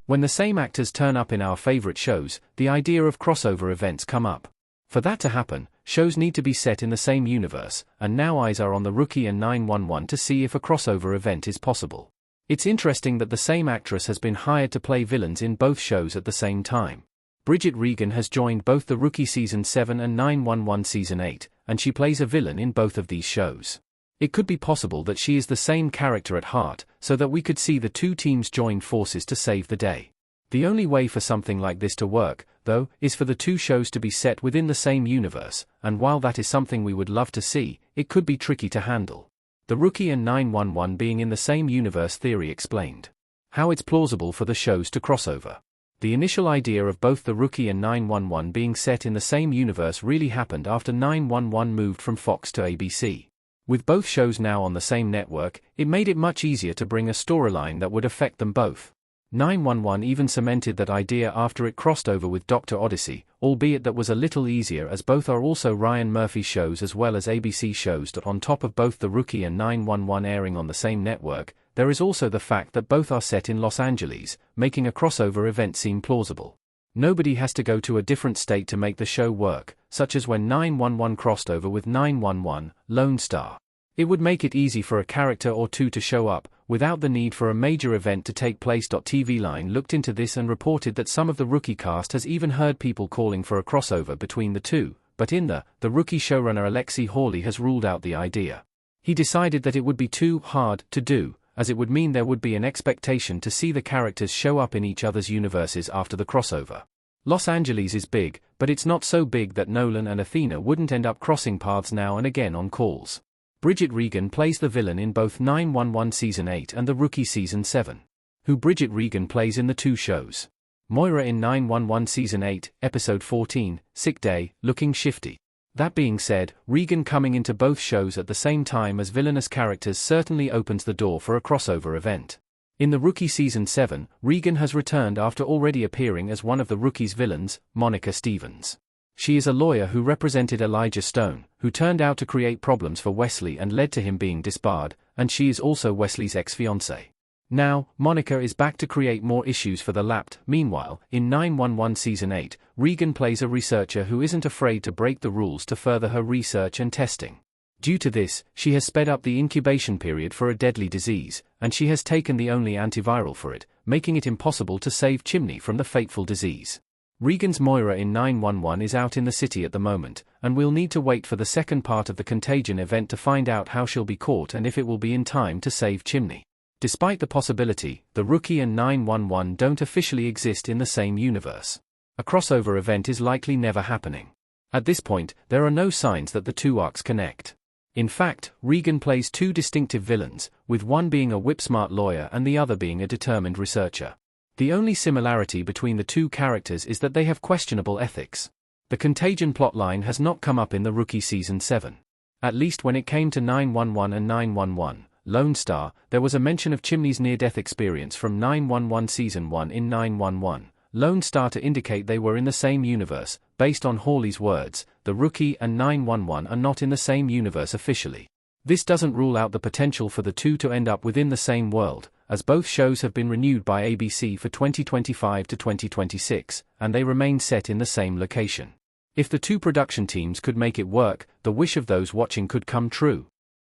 When the same actors turn up in our favorite shows, the idea of crossover events come up. For that to happen, shows need to be set in the same universe, and now eyes are on the Rookie and 911 to see if a crossover event is possible. It's interesting that the same actress has been hired to play villains in both shows at the same time. Bridget Regan has joined both the Rookie Season 7 and 911 Season 8, and she plays a villain in both of these shows. It could be possible that she is the same character at heart, so that we could see the two teams join forces to save the day. The only way for something like this to work, though, is for the two shows to be set within the same universe, and while that is something we would love to see, it could be tricky to handle. The Rookie and 911 being in the same universe theory explained how it's plausible for the shows to cross over. The initial idea of both the Rookie and 911 being set in the same universe really happened after 911 moved from Fox to ABC. With both shows now on the same network, it made it much easier to bring a storyline that would affect them both. 911 even cemented that idea after it crossed over with Dr. Odyssey, albeit that was a little easier as both are also Ryan Murphy shows as well as ABC shows. On top of both the Rookie and 911 airing on the same network, there is also the fact that both are set in Los Angeles, making a crossover event seem plausible. Nobody has to go to a different state to make the show work, such as when 911 crossed over with 911, Lone Star. It would make it easy for a character or two to show up, without the need for a major event to take place. TV Line looked into this and reported that some of the Rookie cast has even heard people calling for a crossover between the two, but in the Rookie showrunner Alexi Hawley has ruled out the idea. He decided that it would be too hard to do, as it would mean there would be an expectation to see the characters show up in each other's universes after the crossover. Los Angeles is big, but it's not so big that Nolan and Athena wouldn't end up crossing paths now and again on calls. Bridget Regan plays the villain in both 911 Season 8 and the Rookie Season 7. Who Bridget Regan plays in the two shows. Moira in 911 Season 8, Episode 14, Sick Day, looking shifty. That being said, Regan coming into both shows at the same time as villainous characters certainly opens the door for a crossover event. In the Rookie Season 7, Regan has returned after already appearing as one of the Rookie's villains, Monica Stevens. She is a lawyer who represented Elijah Stone, who turned out to create problems for Wesley and led to him being disbarred, and she is also Wesley's ex-fiancée. Now, Monica is back to create more issues for the Lapped. Meanwhile, in 911 Season 8, Regan plays a researcher who isn't afraid to break the rules to further her research and testing. Due to this, she has sped up the incubation period for a deadly disease, and she has taken the only antiviral for it, making it impossible to save Chimney from the fateful disease. Regan's Moira in 911 is out in the city at the moment, and we'll need to wait for the second part of the Contagion event to find out how she'll be caught and if it will be in time to save Chimney. Despite the possibility, the Rookie and 911 don't officially exist in the same universe. A crossover event is likely never happening. At this point, there are no signs that the two arcs connect. In fact, Regan plays two distinctive villains, with one being a whip-smart lawyer and the other being a determined researcher. The only similarity between the two characters is that they have questionable ethics. The Contagion plotline has not come up in the Rookie Season 7. At least when it came to 911 and 911, Lone Star, there was a mention of Chimney's near-death experience from 911 Season 1 in 911, Lone Star to indicate they were in the same universe. Based on Hawley's words, the Rookie and 911 are not in the same universe officially. This doesn't rule out the potential for the two to end up within the same world, as both shows have been renewed by ABC for 2025 to 2026, and they remain set in the same location. If the two production teams could make it work, the wish of those watching could come true.